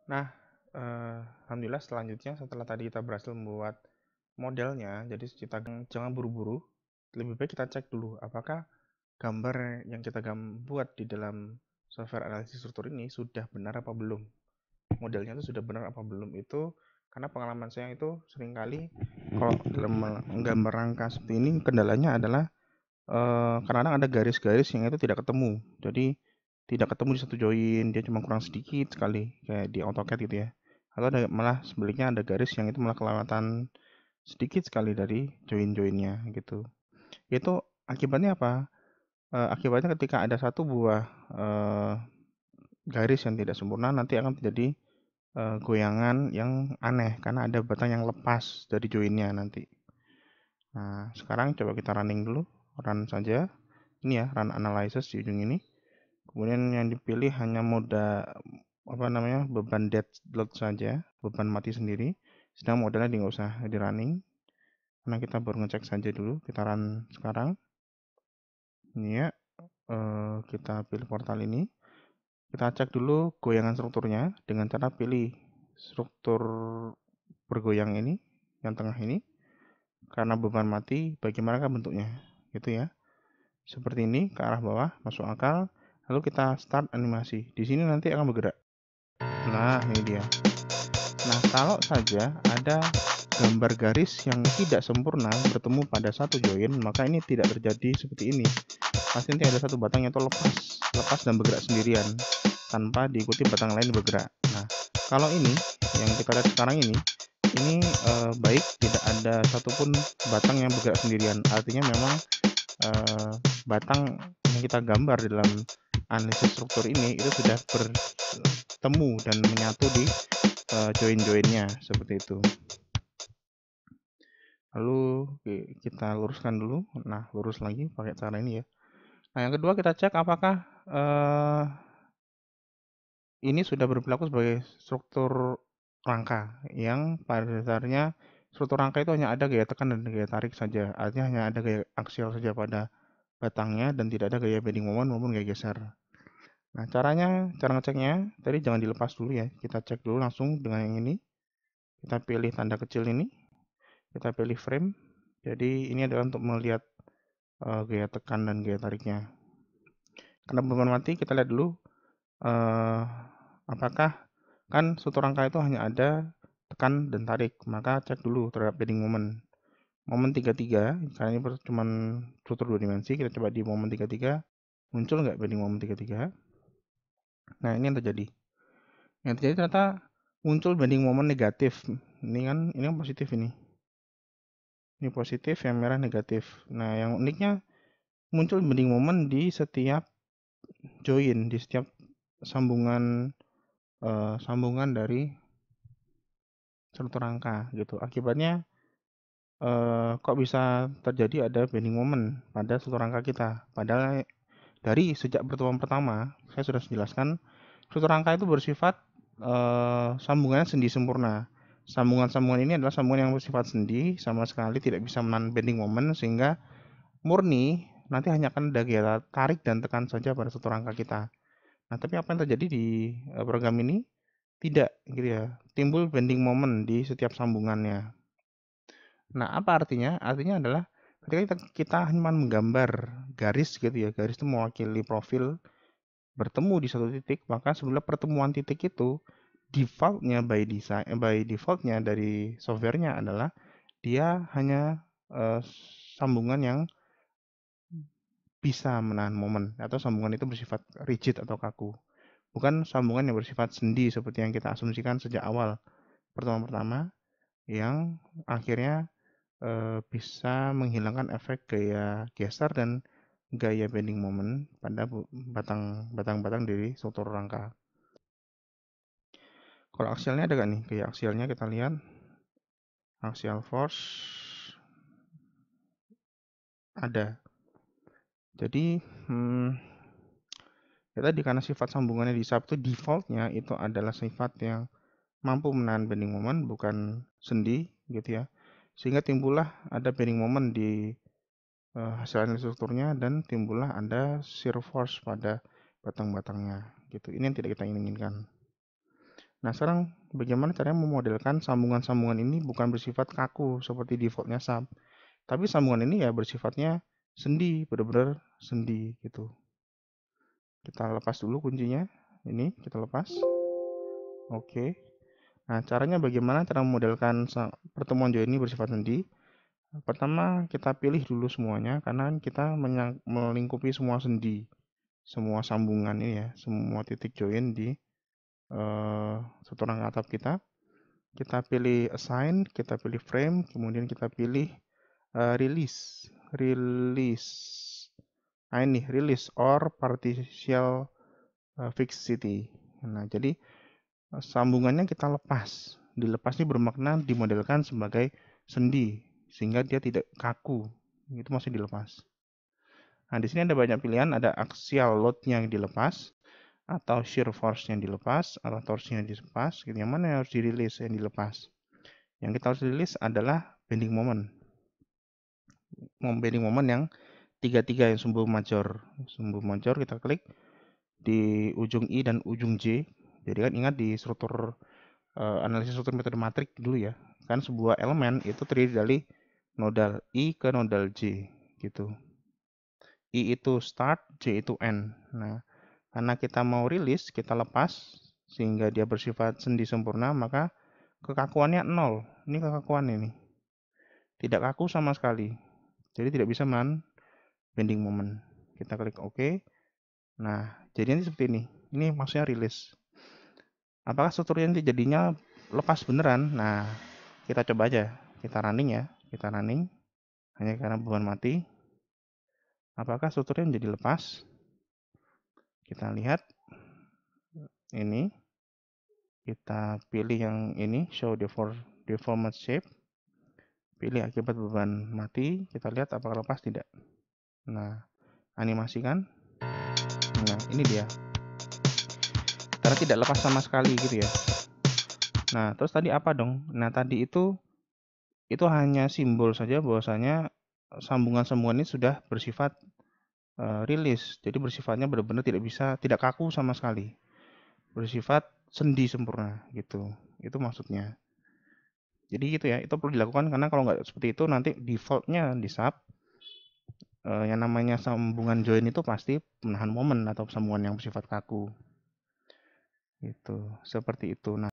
Nah, alhamdulillah selanjutnya setelah tadi kita berhasil membuat modelnya, jadi kita jangan buru-buru. Lebih baik kita cek dulu apakah gambar yang kita buat di dalam software analisis struktur ini sudah benar apa belum. Modelnya itu sudah benar apa belum itu karena pengalaman saya itu seringkali kalau dalam menggambar rangka seperti ini kendalanya adalah kadang-kadang ada garis-garis yang itu tidak ketemu. Jadi tidak ketemu di satu join, dia cuma kurang sedikit sekali kayak di AutoCAD gitu ya. Atau ada, malah sebaliknya ada garis yang itu malah kelewatan sedikit sekali dari join-joinnya gitu. Itu akibatnya apa? Akibatnya ketika ada satu buah garis yang tidak sempurna nanti akan terjadi goyangan yang aneh karena ada batang yang lepas dari joinnya nanti. Nah, sekarang coba kita running dulu, run saja. Ini ya, run analysis di ujung ini. Kemudian yang dipilih hanya mode beban dead load saja, beban mati sendiri. Sedang modelnya nggak usah di running, karena kita baru ngecek saja dulu. Kita run sekarang. Ini ya, kita pilih portal ini. Kita cek dulu goyangan strukturnya dengan cara pilih struktur bergoyang ini, yang tengah ini. Karena beban mati, bagaimana bentuknya? Gitu ya. Seperti ini ke arah bawah, masuk akal. Lalu kita start animasi. Di sini nanti akan bergerak. Nah, ini dia. Nah, kalau saja ada gambar garis yang tidak sempurna bertemu pada satu join, maka ini tidak terjadi seperti ini. Pasti nanti ada satu batang yang itu lepas dan bergerak sendirian tanpa diikuti batang lain bergerak. Nah, kalau ini yang kita lihat sekarang ini baik tidak ada satupun batang yang bergerak sendirian. Artinya memang batang yang kita gambar di dalam analisis struktur ini itu sudah bertemu dan menyatu di join-joinnya seperti itu. Lalu kita luruskan dulu. Nah, lurus lagi pakai cara ini ya. Nah, yang kedua kita cek apakah ini sudah berlaku sebagai struktur rangka yang pada dasarnya struktur rangka itu hanya ada gaya tekan dan gaya tarik saja. Artinya hanya ada gaya aksial saja pada batangnya dan tidak ada gaya bending moment maupun gaya geser. Nah, cara ngeceknya tadi jangan dilepas dulu ya. Kita cek dulu langsung dengan yang ini. Kita pilih tanda kecil ini. Kita pilih frame. Jadi ini adalah untuk melihat gaya tekan dan gaya tariknya. Karena beban mati kita lihat dulu apakah kan struktur rangka itu hanya ada tekan dan tarik. Maka cek dulu terhadap bending moment. Momen 33, karena ini cuma struktur 2 dimensi, kita coba di momen 33, muncul nggak bending moment 33? Nah, ini yang terjadi. Yang terjadi ternyata muncul bending moment negatif. Ini kan positif ini. Ini positif, yang merah negatif. Nah, yang uniknya muncul bending moment di setiap join, di setiap sambungan dari struktur rangka gitu. Akibatnya kok bisa terjadi ada bending moment pada struktur rangka kita. Padahal dari sejak pertemuan pertama saya sudah jelaskan struktur rangka itu bersifat sambungannya sendi sempurna. Sambungan-sambungan ini adalah sambungan yang bersifat sendi, sama sekali tidak bisa menahan bending moment, sehingga murni nanti hanya akan ada gaya tarik dan tekan saja pada struktur rangka kita. Nah, tapi apa yang terjadi di program ini? Tidak, gitu ya. Timbul bending moment di setiap sambungannya. Nah, apa artinya? Artinya adalah ketika kita hanya menggambar garis gitu ya, garis itu mewakili profil bertemu di satu titik, maka sebenarnya pertemuan titik itu defaultnya by defaultnya dari softwarenya adalah dia hanya sambungan yang bisa menahan momen atau sambungan itu bersifat rigid atau kaku, bukan sambungan yang bersifat sendi seperti yang kita asumsikan sejak awal pertemuan pertama yang akhirnya bisa menghilangkan efek gaya geser dan gaya bending moment pada batang-batang dari struktur rangka. Kalau aksialnya ada nggak nih? Gaya aksialnya kita lihat. Axial force ada. Jadi ya tadi karena sifat sambungannya di sub itu defaultnya itu adalah sifat yang mampu menahan bending moment, bukan sendi gitu ya. Sehingga timbullah ada bending moment di hasil analisis strukturnya dan timbullah ada shear force pada batang-batangnya gitu. Ini yang tidak kita inginkan. Nah, sekarang bagaimana caranya memodelkan sambungan-sambungan ini bukan bersifat kaku seperti defaultnya sub, tapi sambungan ini ya bersifatnya sendi, benar-benar sendi gitu. Kita lepas dulu kuncinya, ini kita lepas. Oke. Nah, caranya bagaimana cara memodelkan pertemuan join ini bersifat sendi? Pertama, kita pilih dulu semuanya karena kita melingkupi semua sendi, semua sambungan ini ya, semua titik join di setoran atap kita. Kita pilih assign, kita pilih frame, kemudian kita pilih release. Nah, ini release or partial fixity. Nah, jadi sambungannya kita lepas. Dilepas ini bermakna dimodelkan sebagai sendi sehingga dia tidak kaku. Itu masih dilepas. Nah, di sini ada banyak pilihan, ada axial load-nya yang dilepas, atau shear force yang dilepas, atau torsinya dilepas. Yang mana yang harus dirilis, yang dilepas? Yang kita harus rilis adalah bending moment. Bending moment yang 33 yang sumbu major. Sumbu major kita klik di ujung I dan ujung J. Jadi kan ingat di struktur analisis struktur metode matrik dulu ya. Kan sebuah elemen itu terdiri dari nodal I ke nodal J gitu. I itu start, J itu end. Nah, karena kita mau rilis, kita lepas sehingga dia bersifat sendi sempurna, maka kekakuannya 0. Ini kekakuan ini. Tidak kaku sama sekali. Jadi tidak bisa bending moment. Kita klik OK. Nah, jadi nanti seperti ini. Ini maksudnya rilis. Apakah strukturnya nanti jadinya lepas beneran? Nah, kita coba aja. Kita running ya. Kita running. Hanya karena beban mati. Apakah strukturnya menjadi lepas? Kita lihat. Ini. Kita pilih yang ini. Show deformed shape. Pilih akibat beban mati. Kita lihat apakah lepas tidak. Nah, animasikan. Nah, ini dia. Karena tidak lepas sama sekali gitu ya. Nah, terus tadi apa dong? Nah, tadi itu hanya simbol saja bahwasanya sambungan-sambungan ini sudah bersifat rilis. Jadi bersifatnya benar-benar tidak kaku sama sekali. Bersifat sendi sempurna gitu. Itu maksudnya. Jadi gitu ya, itu perlu dilakukan karena kalau nggak seperti itu nanti defaultnya di sub yang namanya sambungan join itu pasti menahan momen atau sambungan yang bersifat kaku. Gitu, seperti itu. Nah,